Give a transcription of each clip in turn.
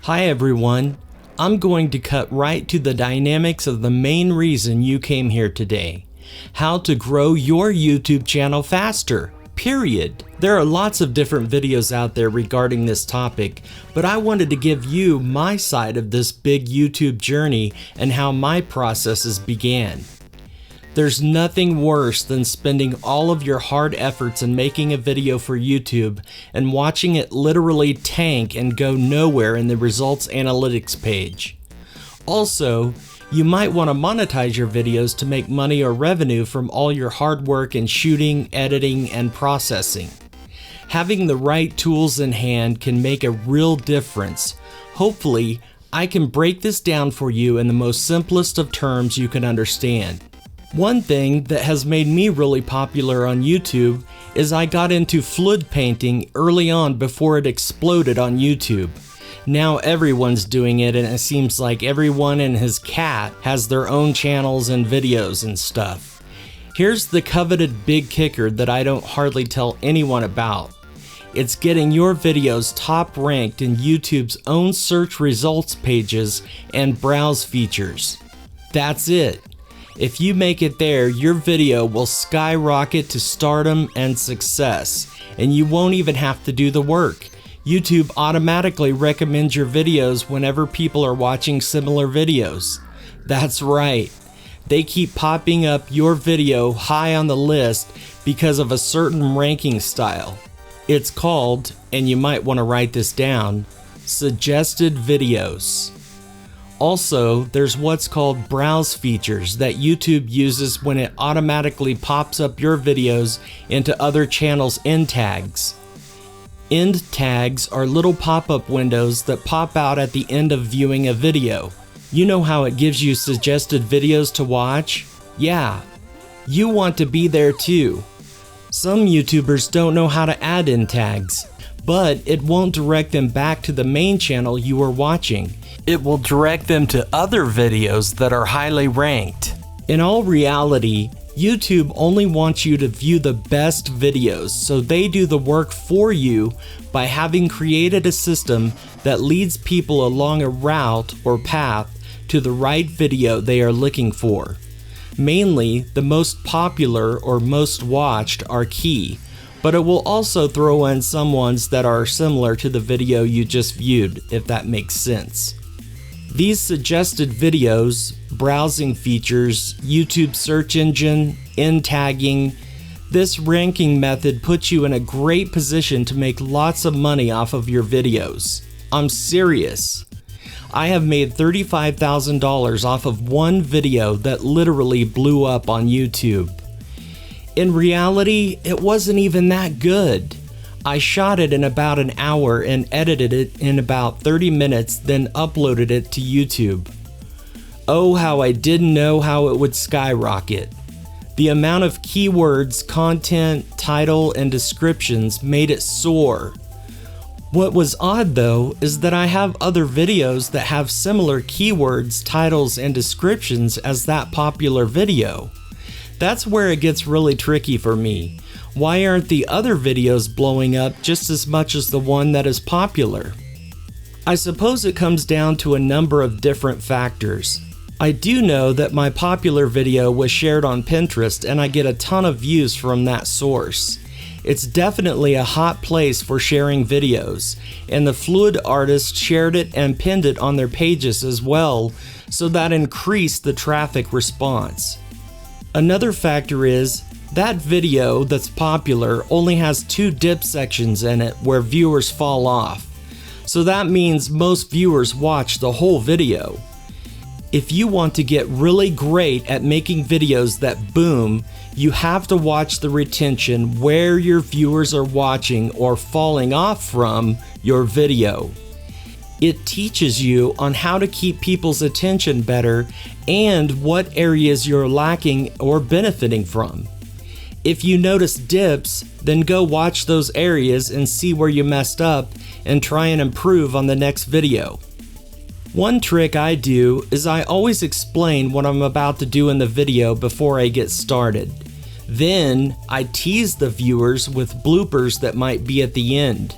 Hi everyone, I'm going to cut right to the dynamics of the main reason you came here today. How to grow your YouTube channel faster, period. There are lots of different videos out there regarding this topic, but I wanted to give you my side of this big YouTube journey and how my processes began. There's nothing worse than spending all of your hard efforts in making a video for YouTube and watching it literally tank and go nowhere in the results analytics page. Also, you might want to monetize your videos to make money or revenue from all your hard work in shooting, editing, and processing. Having the right tools in hand can make a real difference. Hopefully, I can break this down for you in the most simplest of terms you can understand. One thing that has made me really popular on YouTube is I got into fluid painting early on before it exploded on YouTube. Now everyone's doing it, and it seems like everyone and his cat has their own channels and videos and stuff. Here's the coveted big kicker that I don't hardly tell anyone about. It's getting your videos top ranked in YouTube's own search results pages and browse features. That's it. If you make it there, your video will skyrocket to stardom and success, and you won't even have to do the work. YouTube automatically recommends your videos whenever people are watching similar videos. That's right. They keep popping up your video high on the list because of a certain ranking style. It's called, and you might want to write this down, suggested videos. Also, there's what's called browse features that YouTube uses when it automatically pops up your videos into other channels' end tags. End tags are little pop-up windows that pop out at the end of viewing a video. You know how it gives you suggested videos to watch? Yeah, you want to be there too. Some YouTubers don't know how to add end tags, but it won't direct them back to the main channel you are watching. It will direct them to other videos that are highly ranked. In all reality, YouTube only wants you to view the best videos, so they do the work for you by having created a system that leads people along a route or path to the right video they are looking for. Mainly, the most popular or most watched are key, but it will also throw in some ones that are similar to the video you just viewed, if that makes sense. These suggested videos, browsing features, YouTube search engine, end tagging, this ranking method puts you in a great position to make lots of money off of your videos. I'm serious. I have made $35,000 off of one video that literally blew up on YouTube. In reality, it wasn't even that good. I shot it in about an hour and edited it in about 30 minutes, then uploaded it to YouTube. Oh, how I didn't know how it would skyrocket. The amount of keywords, content, title, and descriptions made it soar. What was odd though is that I have other videos that have similar keywords, titles, and descriptions as that popular video. That's where it gets really tricky for me. Why aren't the other videos blowing up just as much as the one that is popular? I suppose it comes down to a number of different factors. I do know that my popular video was shared on Pinterest and I get a ton of views from that source. It's definitely a hot place for sharing videos, and the fluid artists shared it and pinned it on their pages as well, so that increased the traffic response. Another factor is that video that's popular only has 2 dip sections in it where viewers fall off. So that means most viewers watch the whole video. If you want to get really great at making videos that boom, you have to watch the retention where your viewers are watching or falling off from your video. It teaches you on how to keep people's attention better and what areas you're lacking or benefiting from. If you notice dips, then go watch those areas and see where you messed up and try and improve on the next video. One trick I do is I always explain what I'm about to do in the video before I get started. Then I tease the viewers with bloopers that might be at the end.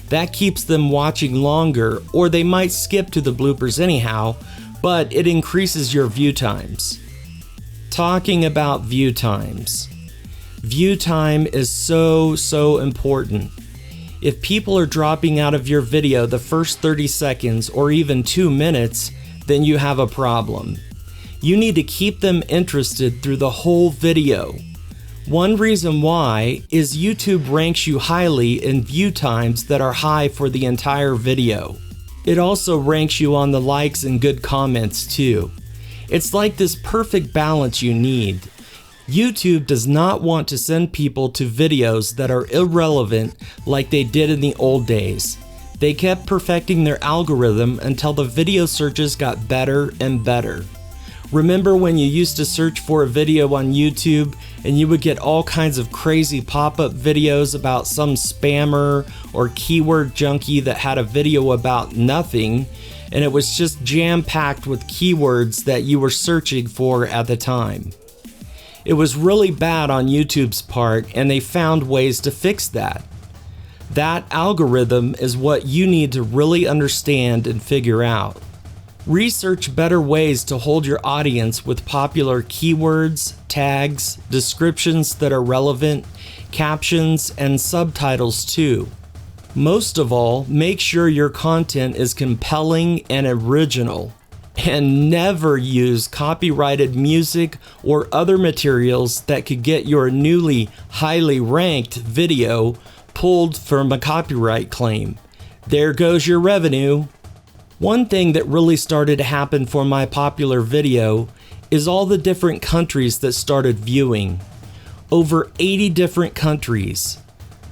That keeps them watching longer, or they might skip to the bloopers anyhow, but it increases your view times. Talking about view times. View time is so important. If people are dropping out of your video the first 30 seconds or even 2 minutes, then you have a problem. You need to keep them interested through the whole video. One reason why is YouTube ranks you highly in view times that are high for the entire video. It also ranks you on the likes and good comments too. It's like this perfect balance you need. YouTube does not want to send people to videos that are irrelevant like they did in the old days. They kept perfecting their algorithm until the video searches got better and better. Remember when you used to search for a video on YouTube and you would get all kinds of crazy pop-up videos about some spammer or keyword junkie that had a video about nothing, and it was just jam-packed with keywords that you were searching for at the time? It was really bad on YouTube's part, and they found ways to fix that. That algorithm is what you need to really understand and figure out. Research better ways to hold your audience with popular keywords, tags, descriptions that are relevant, captions, and subtitles too. Most of all, make sure your content is compelling and original. And never use copyrighted music or other materials that could get your newly highly ranked video pulled from a copyright claim. There goes your revenue. One thing that really started to happen for my popular video is all the different countries that started viewing. Over 80 different countries.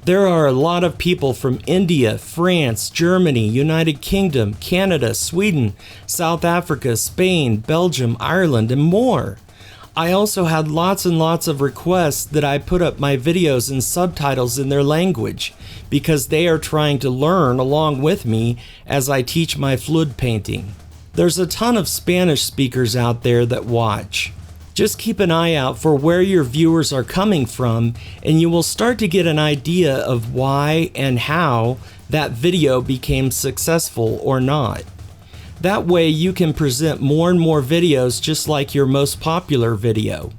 There are a lot of people from India, France, Germany, United Kingdom, Canada, Sweden, South Africa, Spain, Belgium, Ireland, and more. I also had lots and lots of requests that I put up my videos and subtitles in their language because they are trying to learn along with me as I teach my fluid painting. There's a ton of Spanish speakers out there that watch. Just keep an eye out for where your viewers are coming from, and you will start to get an idea of why and how that video became successful or not. That way you can present more and more videos just like your most popular video.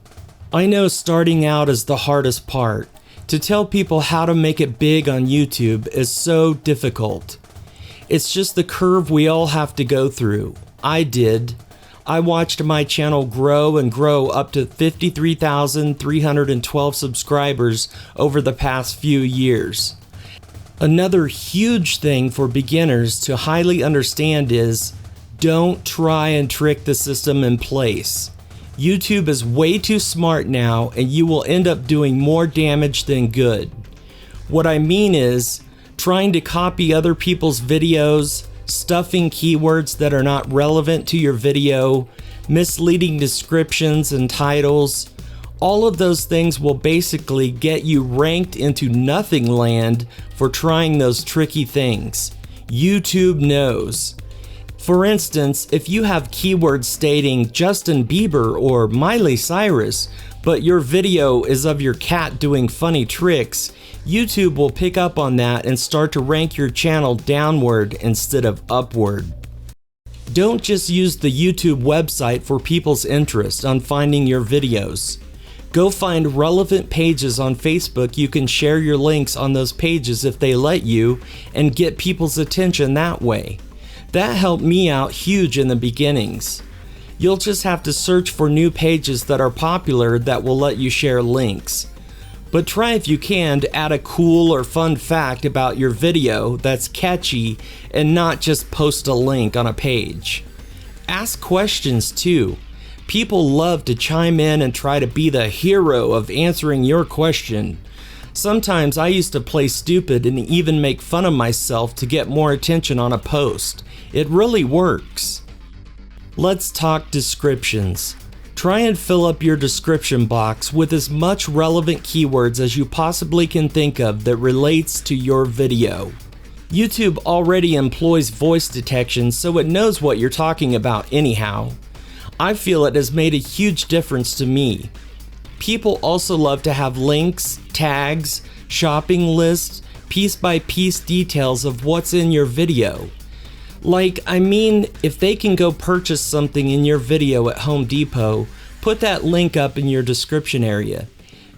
I know starting out is the hardest part. To tell people how to make it big on YouTube is so difficult. It's just the curve we all have to go through. I did. I watched my channel grow and grow up to 53,312 subscribers over the past few years. Another huge thing for beginners to highly understand is don't try and trick the system in place. YouTube is way too smart now, and you will end up doing more damage than good. What I mean is trying to copy other people's videos, stuffing keywords that are not relevant to your video, misleading descriptions and titles. All of those things will basically get you ranked into nothing land for trying those tricky things. YouTube knows. For instance, if you have keywords stating Justin Bieber or Miley Cyrus, but your video is of your cat doing funny tricks, YouTube will pick up on that and start to rank your channel downward instead of upward. Don't just use the YouTube website for people's interest on finding your videos. Go find relevant pages on Facebook. You can share your links on those pages if they let you and get people's attention that way. That helped me out huge in the beginnings. You'll just have to search for new pages that are popular that will let you share links. But try if you can to add a cool or fun fact about your video that's catchy and not just post a link on a page. Ask questions too. People love to chime in and try to be the hero of answering your question. Sometimes I used to play stupid and even make fun of myself to get more attention on a post. It really works. Let's talk descriptions. Try and fill up your description box with as much relevant keywords as you possibly can think of that relates to your video. YouTube already employs voice detection, so it knows what you're talking about anyhow. I feel it has made a huge difference to me. People also love to have links, tags, shopping lists, piece-by-piece details of what's in your video. If they can go purchase something in your video at Home Depot, put that link up in your description area.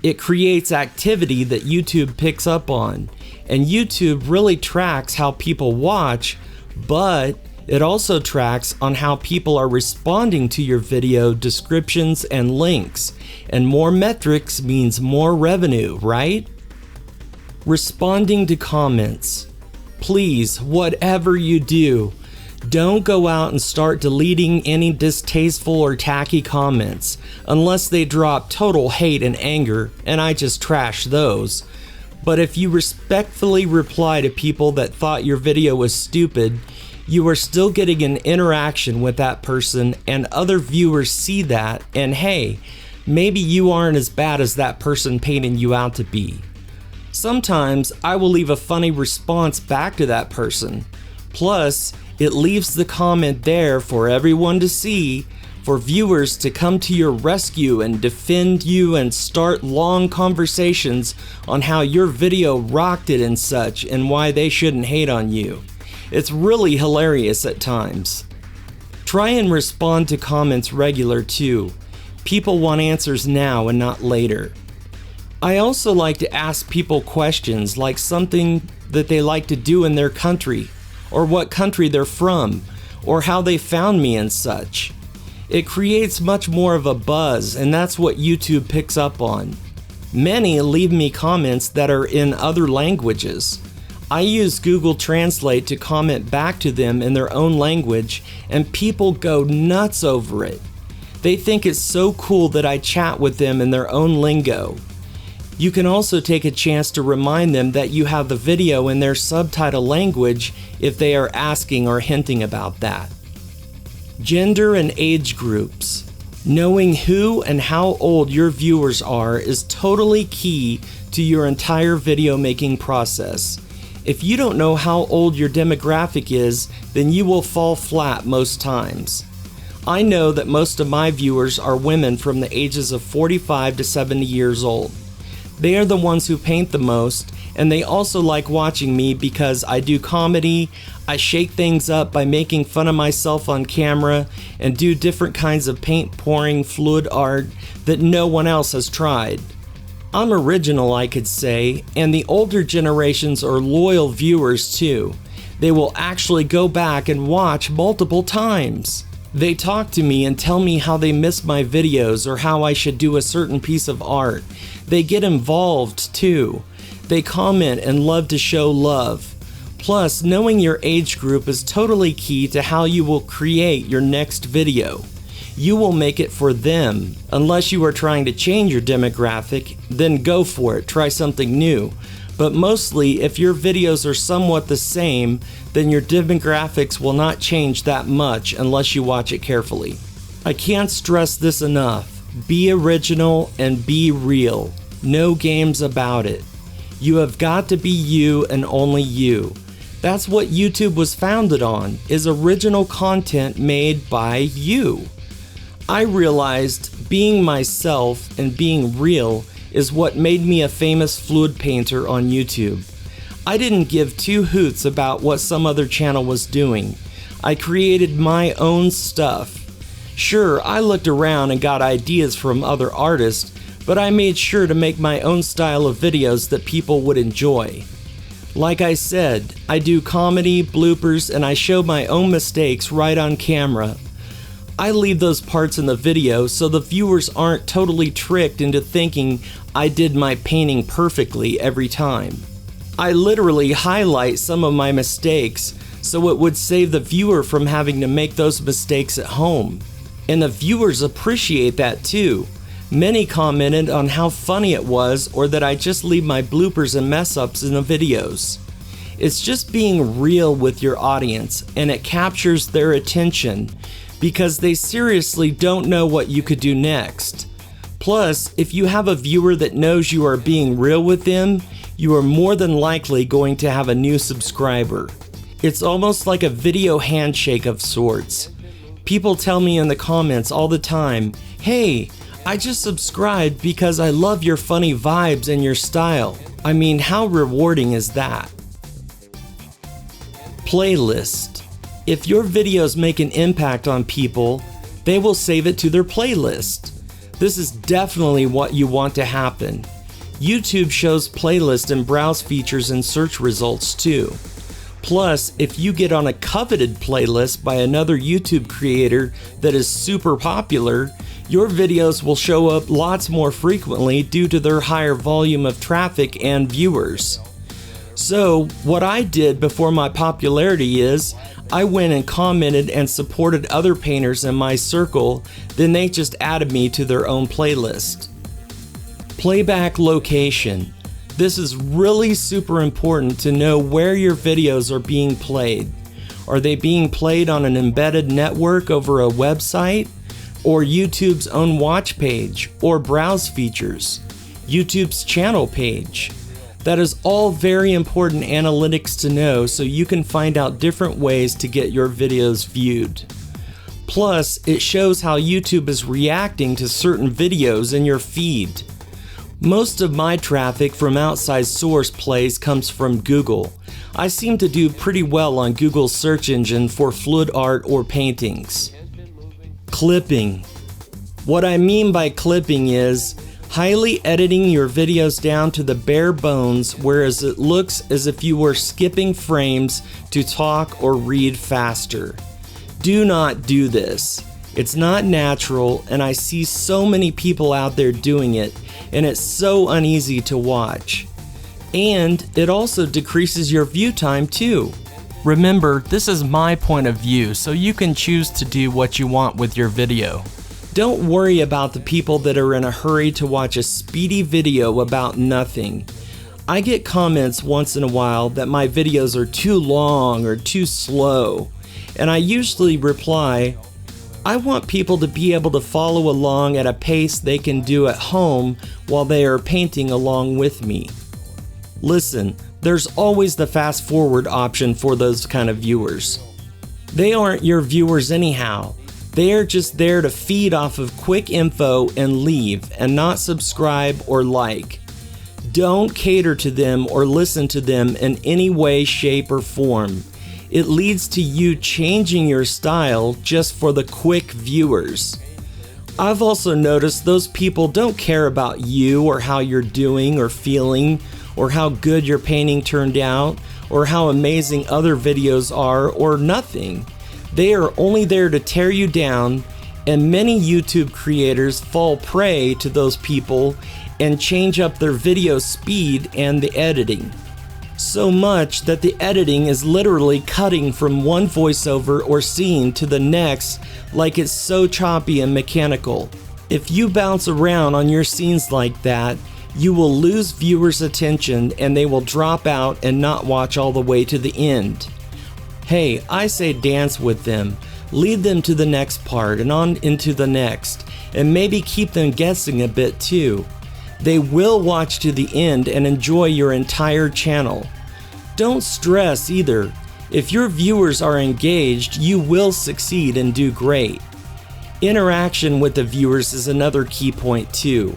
It creates activity that YouTube picks up on, and YouTube really tracks how people watch, but it also tracks on how people are responding to your video descriptions and links, and more metrics means more revenue, right? Responding to comments. Please, whatever you do, don't go out and start deleting any distasteful or tacky comments unless they drop total hate and anger, and I just trash those. But if you respectfully reply to people that thought your video was stupid, you are still getting an interaction with that person, and other viewers see that, and hey, maybe you aren't as bad as that person painting you out to be. Sometimes I will leave a funny response back to that person. Plus, it leaves the comment there for everyone to see, for viewers to come to your rescue and defend you and start long conversations on how your video rocked it and such, and why they shouldn't hate on you. It's really hilarious at times. Try and respond to comments regular too. People want answers now and not later. I also like to ask people questions, like something that they like to do in their country, or what country they're from, or how they found me and such. It creates much more of a buzz, and that's what YouTube picks up on. Many leave me comments that are in other languages. I use Google Translate to comment back to them in their own language, and people go nuts over it. They think it's so cool that I chat with them in their own lingo. You can also take a chance to remind them that you have the video in their subtitle language if they are asking or hinting about that. Gender and age groups. Knowing who and how old your viewers are is totally key to your entire video making process. If you don't know how old your demographic is, then you will fall flat most times. I know that most of my viewers are women from the ages of 45 to 70 years old. They are the ones who paint the most, and they also like watching me because I do comedy, I shake things up by making fun of myself on camera, and do different kinds of paint pouring fluid art that no one else has tried. I'm original, I could say, and the older generations are loyal viewers too. They will actually go back and watch multiple times. They talk to me and tell me how they miss my videos or how I should do a certain piece of art. They get involved too. They comment and love to show love. Plus, knowing your age group is totally key to how you will create your next video. You will make it for them. Unless you are trying to change your demographic, then go for it, try something new. But mostly, if your videos are somewhat the same, then your demographics will not change that much unless you watch it carefully. I can't stress this enough. Be original and be real. No games about it. You have got to be you and only you. That's what YouTube was founded on, is original content made by you. I realized being myself and being real is what made me a famous fluid painter on YouTube. I didn't give two hoots about what some other channel was doing. I created my own stuff. Sure, I looked around and got ideas from other artists, but I made sure to make my own style of videos that people would enjoy. Like I said, I do comedy, bloopers, and I show my own mistakes right on camera. I leave those parts in the video so the viewers aren't totally tricked into thinking I did my painting perfectly every time. I literally highlight some of my mistakes so it would save the viewer from having to make those mistakes at home. And the viewers appreciate that too. Many commented on how funny it was, or that I just leave my bloopers and mess ups in the videos. It's just being real with your audience, and it captures their attention because they seriously don't know what you could do next. Plus, if you have a viewer that knows you are being real with them, you are more than likely going to have a new subscriber. It's almost like a video handshake of sorts. People tell me in the comments all the time, "Hey, I just subscribed because I love your funny vibes and your style." I mean, how rewarding is that? Playlist. If your videos make an impact on people, they will save it to their playlist. This is definitely what you want to happen. YouTube shows playlist and browse features in search results too. Plus, if you get on a coveted playlist by another YouTube creator that is super popular, your videos will show up lots more frequently due to their higher volume of traffic and viewers. So, what I did before my popularity is, I went and commented and supported other painters in my circle, then they just added me to their own playlist. Playback location. This is really super important to know where your videos are being played. Are they being played on an embedded network over a website? Or YouTube's own watch page? Or browse features? YouTube's channel page? That is all very important analytics to know so you can find out different ways to get your videos viewed. Plus, it shows how YouTube is reacting to certain videos in your feed. Most of my traffic from outside source plays comes from Google. I seem to do pretty well on Google's search engine for fluid art or paintings. Clipping. What I mean by clipping is highly editing your videos down to the bare bones, whereas it looks as if you were skipping frames to talk or read faster. Do not do this. It's not natural, and I see so many people out there doing it, and it's so uneasy to watch. And it also decreases your view time too. Remember, this is my point of view, so you can choose to do what you want with your video. Don't worry about the people that are in a hurry to watch a speedy video about nothing. I get comments once in a while that my videos are too long or too slow, and I usually reply, I want people to be able to follow along at a pace they can do at home while they are painting along with me. Listen, there's always the fast forward option for those kind of viewers. They aren't your viewers anyhow. They are just there to feed off of quick info and leave and not subscribe or like. Don't cater to them or listen to them in any way, shape, or form. It leads to you changing your style just for the quick viewers. I've also noticed those people don't care about you or how you're doing or feeling or how good your painting turned out or how amazing other videos are or nothing. They are only there to tear you down, and many YouTube creators fall prey to those people and change up their video speed and the editing. So much that the editing is literally cutting from one voiceover or scene to the next like it's so choppy and mechanical. If you bounce around on your scenes like that, you will lose viewers' attention and they will drop out and not watch all the way to the end. Hey, I say dance with them, lead them to the next part and on into the next, and maybe keep them guessing a bit too. They will watch to the end and enjoy your entire channel. Don't stress either. If your viewers are engaged, you will succeed and do great. Interaction with the viewers is another key point too.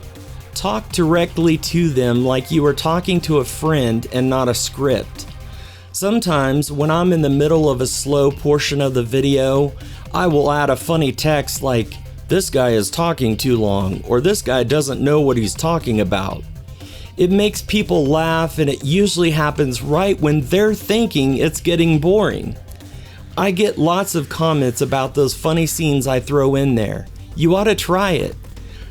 Talk directly to them like you are talking to a friend and not a script. Sometimes when I'm in the middle of a slow portion of the video, I will add a funny text like, "This guy is talking too long," or "This guy doesn't know what he's talking about." It makes people laugh, and it usually happens right when they're thinking it's getting boring. I get lots of comments about those funny scenes I throw in there. You ought to try it.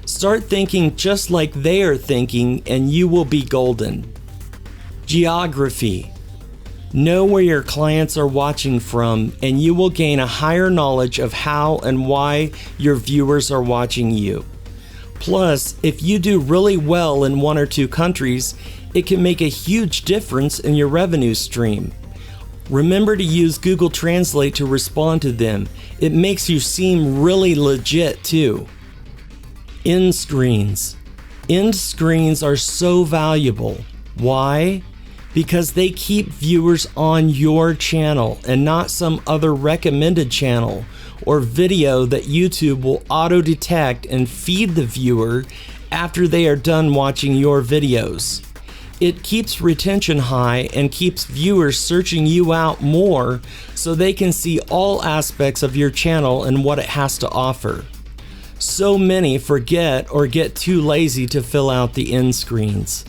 Start thinking just like they are thinking, and you will be golden. Geography. Know where your clients are watching from, and you will gain a higher knowledge of how and why your viewers are watching you. Plus, if you do really well in one or two countries, it can make a huge difference in your revenue stream. Remember to use Google Translate to respond to them. It makes you seem really legit too. End screens. End screens are so valuable. Why? Because they keep viewers on your channel and not some other recommended channel or video that YouTube will auto-detect and feed the viewer after they are done watching your videos. It keeps retention high and keeps viewers searching you out more so they can see all aspects of your channel and what it has to offer. So many forget or get too lazy to fill out the end screens.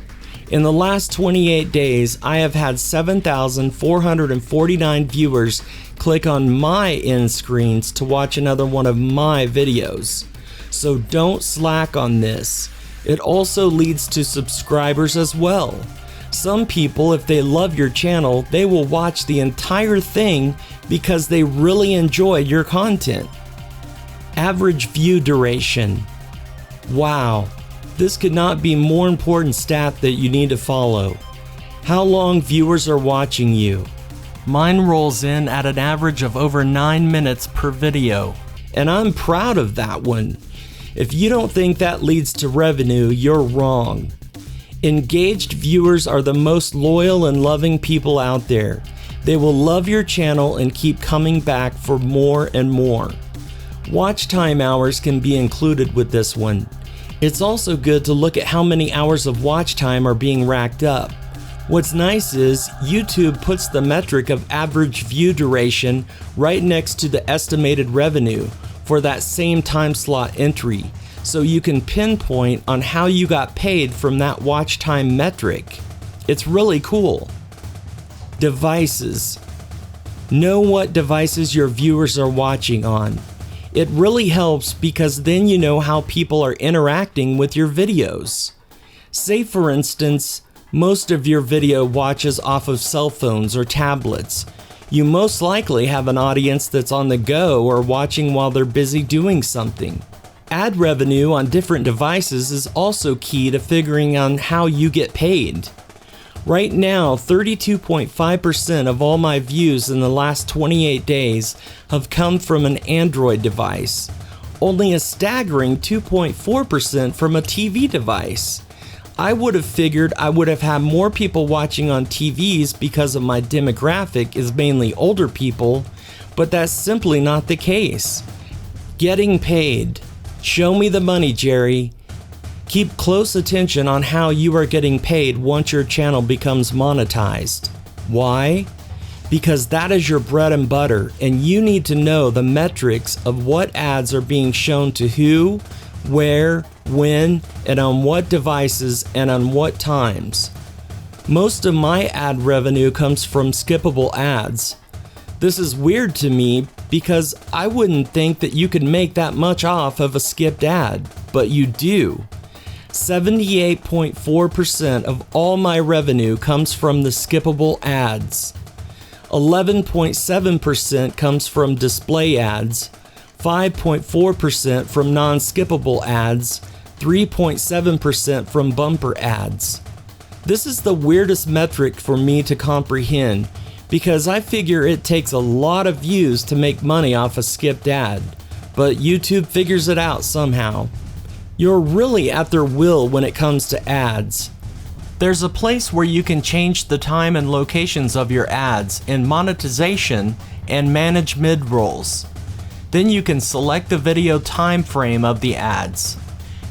In the last 28 days, I have had 7,449 viewers click on my end screens to watch another one of my videos. So don't slack on this. It also leads to subscribers as well. Some people, if they love your channel, they will watch the entire thing because they really enjoy your content. Average view duration. Wow, this could not be more important stat that you need to follow. How long viewers are watching you. Mine rolls in at an average of over 9 minutes per video, and I'm proud of that one. If you don't think that leads to revenue, you're wrong. Engaged viewers are the most loyal and loving people out there. They will love your channel and keep coming back for more and more. Watch time hours can be included with this one. It's also good to look at how many hours of watch time are being racked up. What's nice is YouTube puts the metric of average view duration right next to the estimated revenue for that same time slot entry, so you can pinpoint on how you got paid from that watch time metric. It's really cool. Devices. Know what devices your viewers are watching on. It really helps because then you know how people are interacting with your videos. Say for instance, most of your video watches off of cell phones or tablets. You most likely have an audience that's on the go or watching while they're busy doing something. Ad revenue on different devices is also key to figuring out how you get paid. Right now, 32.5% of all my views in the last 28 days have come from an Android device. Only a staggering 2.4% from a TV device. I would have figured I would have had more people watching on TVs because of my demographic is mainly older people, but that's simply not the case. Getting paid. Show me the money, Jerry. Keep close attention on how you are getting paid once your channel becomes monetized. Why? Because that is your bread and butter, and you need to know the metrics of what ads are being shown to who, where, when, and on what devices and on what times. Most of my ad revenue comes from skippable ads. This is weird to me because I wouldn't think that you could make that much off of a skipped ad, but you do. 78.4% of all my revenue comes from the skippable ads. 11.7% comes from display ads, 5.4% from non-skippable ads, 3.7% from bumper ads. This is the weirdest metric for me to comprehend because I figure it takes a lot of views to make money off a skipped ad, but YouTube figures it out somehow. You're really at their will when it comes to ads. There's a place where you can change the time and locations of your ads in monetization and manage mid-rolls. Then you can select the video time frame of the ads.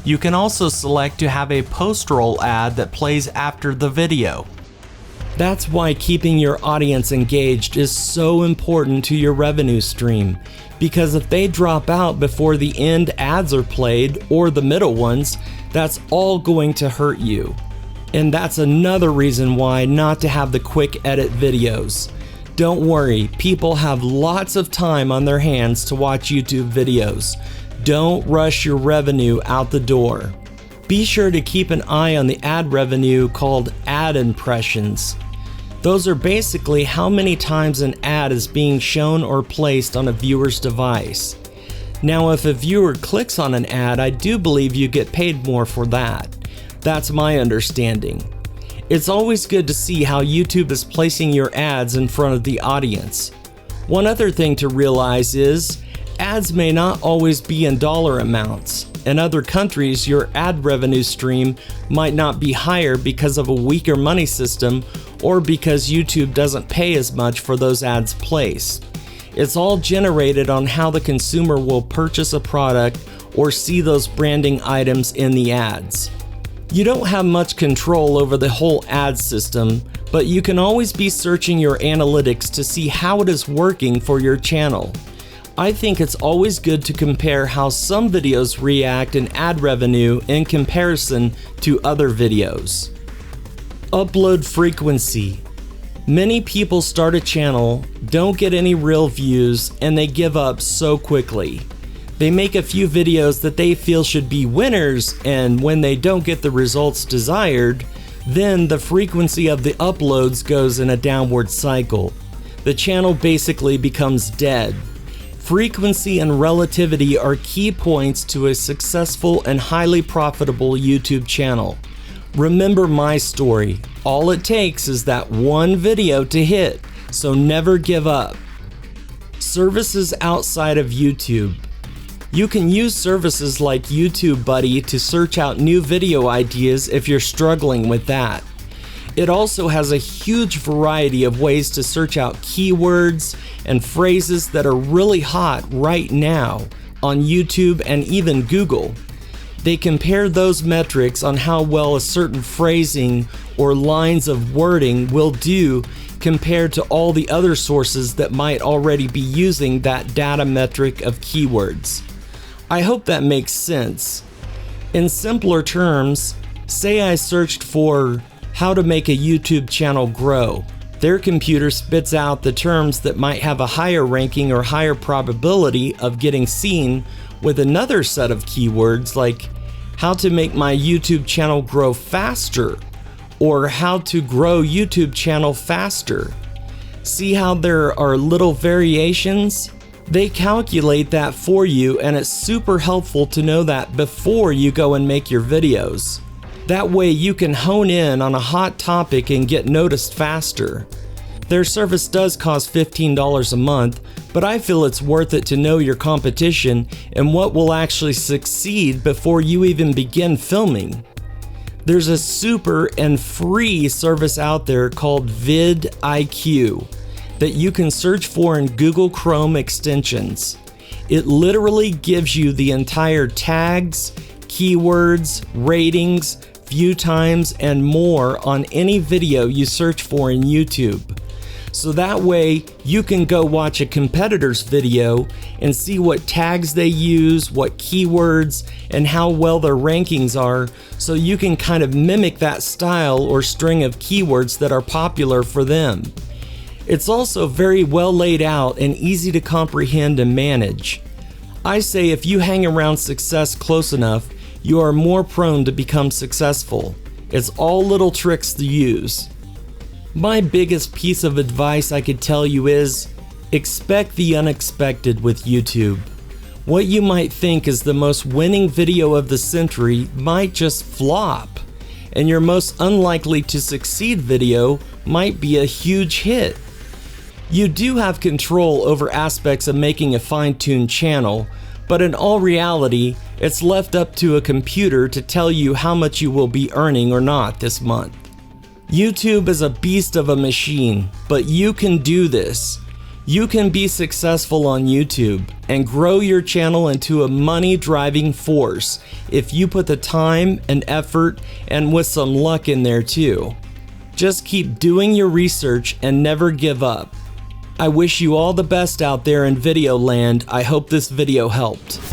You can also select to have a post-roll ad that plays after the video. That's why keeping your audience engaged is so important to your revenue stream, because if they drop out before the end ads are played or the middle ones, that's all going to hurt you. And that's another reason why not to have the quick edit videos. Don't worry, people have lots of time on their hands to watch YouTube videos. Don't rush your revenue out the door. Be sure to keep an eye on the ad revenue called ad impressions. Those are basically how many times an ad is being shown or placed on a viewer's device. Now, if a viewer clicks on an ad, I do believe you get paid more for that. That's my understanding. It's always good to see how YouTube is placing your ads in front of the audience. One other thing to realize is, ads may not always be in dollar amounts. In other countries, your ad revenue stream might not be higher because of a weaker money system or because YouTube doesn't pay as much for those ads placed. It's all generated on how the consumer will purchase a product or see those branding items in the ads. You don't have much control over the whole ad system, but you can always be searching your analytics to see how it is working for your channel. I think it's always good to compare how some videos react in ad revenue in comparison to other videos. Upload frequency. Many people start a channel, don't get any real views, and they give up so quickly. They make a few videos that they feel should be winners, and when they don't get the results desired, then the frequency of the uploads goes in a downward cycle. The channel basically becomes dead. Frequency and relativity are key points to a successful and highly profitable YouTube channel. Remember my story. All it takes is that one video to hit, so never give up. Services outside of YouTube. You can use services like YouTube Buddy to search out new video ideas if you're struggling with that. It also has a huge variety of ways to search out keywords and phrases that are really hot right now on YouTube and even Google. They compare those metrics on how well a certain phrasing or lines of wording will do compared to all the other sources that might already be using that data metric of keywords. I hope that makes sense. In simpler terms, say I searched for how to make a YouTube channel grow. Their computer spits out the terms that might have a higher ranking or higher probability of getting seen with another set of keywords like how to make my YouTube channel grow faster or how to grow YouTube channel faster. See how there are little variations? They calculate that for you, and it's super helpful to know that before you go and make your videos. That way you can hone in on a hot topic and get noticed faster. Their service does cost $15 a month, but I feel it's worth it to know your competition and what will actually succeed before you even begin filming. There's a super and free service out there called vidIQ that you can search for in Google Chrome extensions. It literally gives you the entire tags, keywords, ratings, view times, and more on any video you search for in YouTube. So that way you can go watch a competitor's video and see what tags they use, what keywords, and how well their rankings are, so you can kind of mimic that style or string of keywords that are popular for them. It's also very well laid out and easy to comprehend and manage. I say if you hang around success close enough, you are more prone to become successful. It's all little tricks to use. My biggest piece of advice I could tell you is, expect the unexpected with YouTube. What you might think is the most winning video of the century might just flop, and your most unlikely to succeed video might be a huge hit. You do have control over aspects of making a fine-tuned channel, but in all reality, it's left up to a computer to tell you how much you will be earning or not this month. YouTube is a beast of a machine, but you can do this. You can be successful on YouTube and grow your channel into a money-driving force if you put the time and effort and with some luck in there too. Just keep doing your research and never give up. I wish you all the best out there in video land. I hope this video helped.